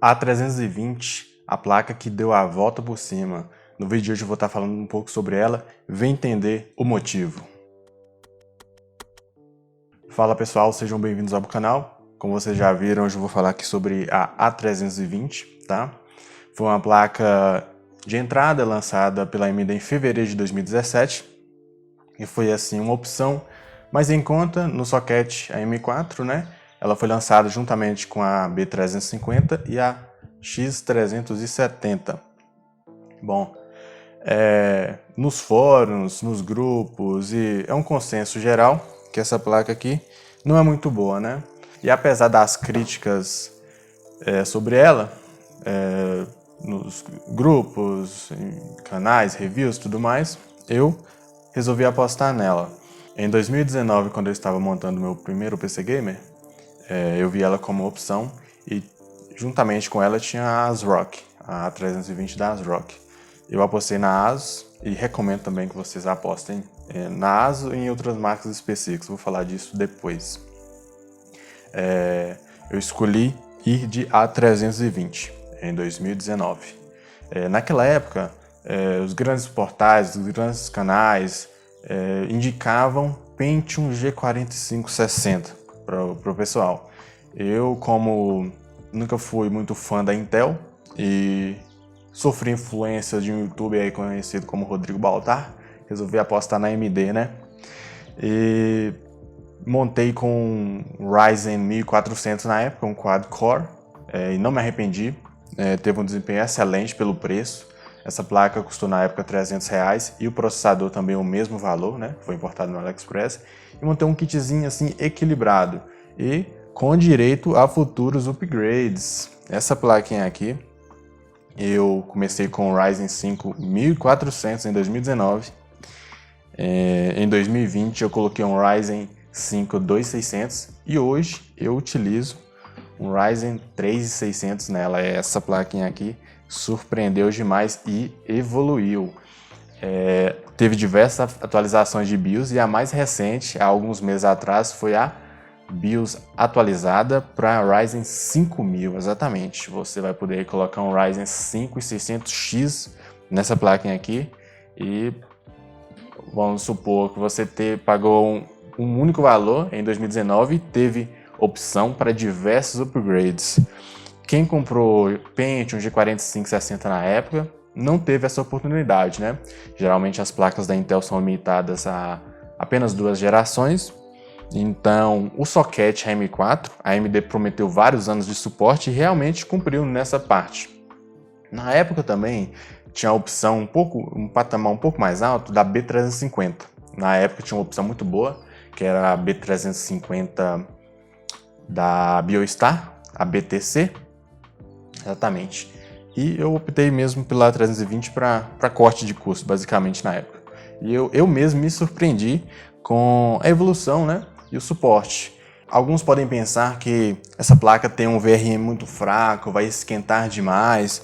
A320, a placa que deu a volta por cima. No vídeo de hoje eu vou estar falando um pouco sobre ela, vem entender o motivo. Fala pessoal, sejam bem-vindos ao canal. Como vocês já viram, hoje eu vou falar aqui sobre a A320, tá? Foi uma placa de entrada lançada pela AMD em fevereiro de 2017 e foi assim uma opção mais em conta no socket AM4, né? Ela foi lançada juntamente com a B350 e a X370. Bom, nos fóruns, nos grupos, e é um consenso geral que essa placa aqui não é muito boa, né? E apesar das críticas sobre ela, nos grupos, em canais, reviews e tudo mais, eu resolvi apostar nela. Em 2019, quando eu estava montando meu primeiro PC Gamer, eu vi ela como opção e juntamente com ela tinha a ASRock, a 320 da ASRock. Eu apostei na ASUS e recomendo também que vocês apostem na ASUS e em outras marcas específicas, vou falar disso depois. Eu escolhi ir de A320 em 2019. Naquela época, os grandes portais, os grandes canais indicavam Pentium G4560 para o pessoal. Eu, como nunca fui muito fã da Intel e sofri influência de um youtuber aí conhecido como Rodrigo Baltar, resolvi apostar na AMD, né? E montei com Ryzen 1400 na época, um quad-core, e não me arrependi. Teve um desempenho excelente pelo preço. Essa placa custou na época R$300 e o processador também o mesmo valor, né? Foi importado no AliExpress. E montei um kitzinho assim equilibrado e com direito a futuros upgrades. Essa plaquinha aqui, eu comecei com o Ryzen 5 1400 em 2019. Em 2020 eu coloquei um Ryzen 5 2600 e hoje eu utilizo um Ryzen 3600 nela. Essa plaquinha aqui surpreendeu demais e evoluiu. Teve diversas atualizações de BIOS e a mais recente, há alguns meses atrás, foi a BIOS atualizada para Ryzen 5000, exatamente. Você vai poder colocar um Ryzen 5 600X nessa plaquinha aqui e vamos supor que você pagou um único valor em 2019 e teve opção para diversos upgrades. Quem comprou Pentium G4560 na época não teve essa oportunidade, né? Geralmente as placas da Intel são limitadas a apenas 2 gerações. Então, o socket AM4, a AMD prometeu vários anos de suporte e realmente cumpriu nessa parte. Na época também tinha a opção um patamar um pouco mais alto da B350. Na época tinha uma opção muito boa, que era a B350 da BioStar, a BTC, exatamente. E eu optei mesmo pela 320 para corte de custo, basicamente, na época. E eu mesmo me surpreendi com a evolução, né, e o suporte. Alguns podem pensar que essa placa tem um VRM muito fraco, vai esquentar demais.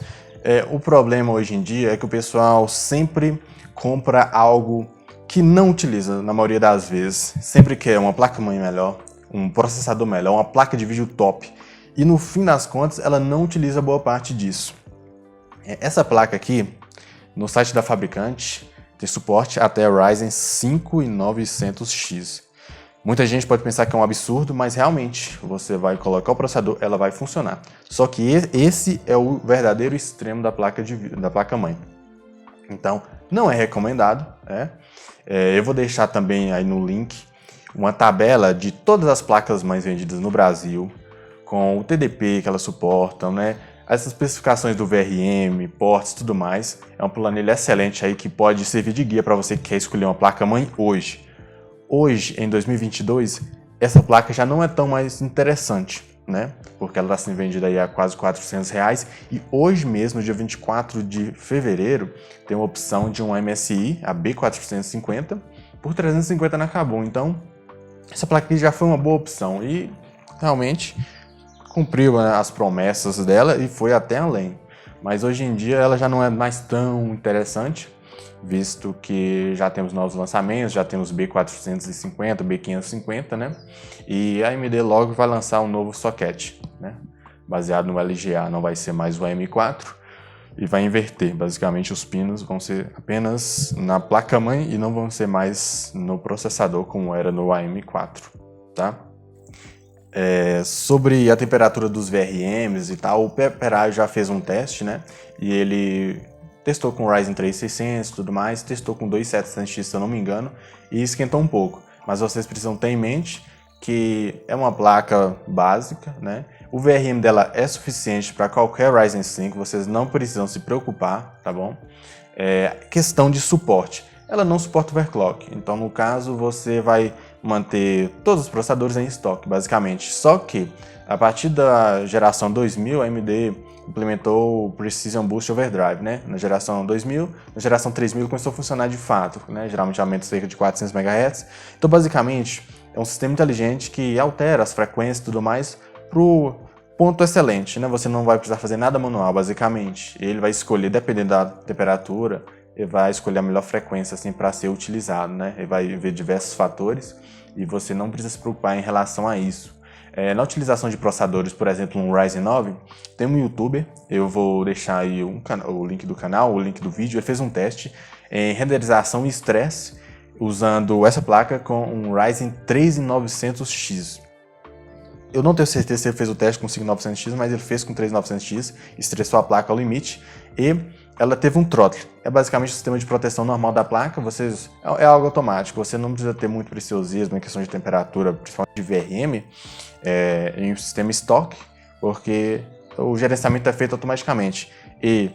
O problema hoje em dia é que o pessoal sempre compra algo que não utiliza, na maioria das vezes. Sempre quer uma placa-mãe melhor, um processador melhor, uma placa de vídeo top. E no fim das contas, ela não utiliza boa parte disso. Essa placa aqui, no site da fabricante, tem suporte até Ryzen 5 900X. Muita gente pode pensar que é um absurdo, mas realmente você vai colocar o processador, ela vai funcionar. Só que esse é o verdadeiro extremo da placa-mãe. Então, não é recomendado. Eu vou deixar também aí no link uma tabela de todas as placas-mães vendidas no Brasil, com o TDP que elas suportam, né? Essas especificações do VRM, ports e tudo mais. É uma planilha excelente aí que pode servir de guia para você que quer escolher uma placa-mãe hoje. Hoje, em 2022, essa placa já não é tão mais interessante, né? Porque ela está sendo vendida aí a quase R$400 e hoje mesmo, dia 24 de fevereiro, tem uma opção de um MSI, a B450, por R$350 na Kabum. Então, essa placa aqui já foi uma boa opção e realmente cumpriu, né, as promessas dela e foi até além. Mas hoje em dia ela já não é mais tão interessante, visto que já temos novos lançamentos, já temos B450, B550, né? E a AMD logo vai lançar um novo socket, né? baseado no LGA, não vai ser mais o AM4 e vai inverter. Basicamente, os pinos vão ser apenas na placa-mãe e não vão ser mais no processador como era no AM4, tá? Sobre a temperatura dos VRMs e tal, o Peperai já fez um teste, né? E ele testou com o Ryzen 3 600 e tudo mais, testou com 2700X, se eu não me engano, e esquentou um pouco. Mas vocês precisam ter em mente que é uma placa básica, né? O VRM dela é suficiente para qualquer Ryzen 5, vocês não precisam se preocupar, tá bom? Questão de suporte. Ela não suporta overclock, então no caso você vai manter todos os processadores em estoque, basicamente. Só que a partir da geração 2000, a AMD implementou o Precision Boost Overdrive, né? Na geração 2000, na geração 3000 começou a funcionar de fato, né? Geralmente aumenta cerca de 400 MHz. Então, basicamente, é um sistema inteligente que altera as frequências e tudo mais pro ponto excelente, né? Você não vai precisar fazer nada manual, basicamente. Ele vai escolher, dependendo da temperatura, ele vai escolher a melhor frequência assim, para ser utilizado, né? Ele vai ver diversos fatores e você não precisa se preocupar em relação a isso. Na utilização de processadores, por exemplo, um Ryzen 9, tem um youtuber, eu vou deixar aí o link do canal, o link do vídeo, ele fez um teste em renderização e estresse usando essa placa com um Ryzen 3900X. Eu não tenho certeza se ele fez o teste com 5900X, mas ele fez com 3900X, estressou a placa ao limite e ela teve um throttle. É basicamente o sistema de proteção normal da placa, é algo automático, você não precisa ter muito preciosismo em questão de temperatura, principalmente de VRM, em um sistema estoque, porque o gerenciamento é feito automaticamente. E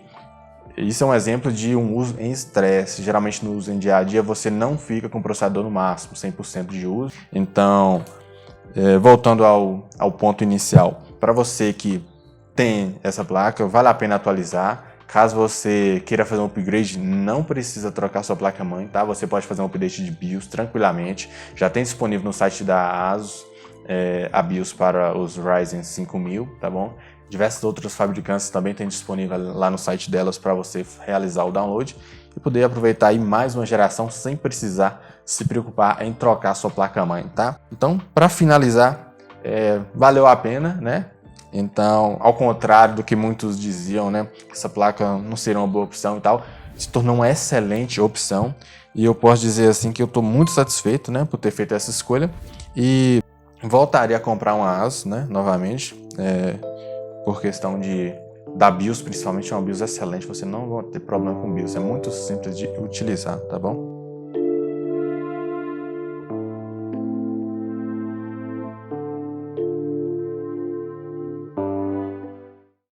isso é um exemplo de um uso em estresse. Geralmente no uso em dia a dia você não fica com o processador no máximo, 100% de uso. Então, voltando ao ponto inicial, para você que tem essa placa, vale a pena atualizar. Caso você queira fazer um upgrade, não precisa trocar sua placa-mãe, tá? Você pode fazer um update de BIOS tranquilamente. Já tem disponível no site da ASUS a BIOS para os Ryzen 5000, tá bom? Diversos outros fabricantes também têm disponível lá no site delas para você realizar o download e poder aproveitar aí mais uma geração sem precisar se preocupar em trocar sua placa-mãe, tá? Então, para finalizar, valeu a pena, né? Então, ao contrário do que muitos diziam, né, que essa placa não seria uma boa opção e tal, se tornou uma excelente opção e eu posso dizer assim que eu estou muito satisfeito, né, por ter feito essa escolha e voltaria a comprar uma ASUS, né, novamente, por questão da BIOS, principalmente é uma BIOS excelente, você não vai ter problema com BIOS, é muito simples de utilizar, tá bom?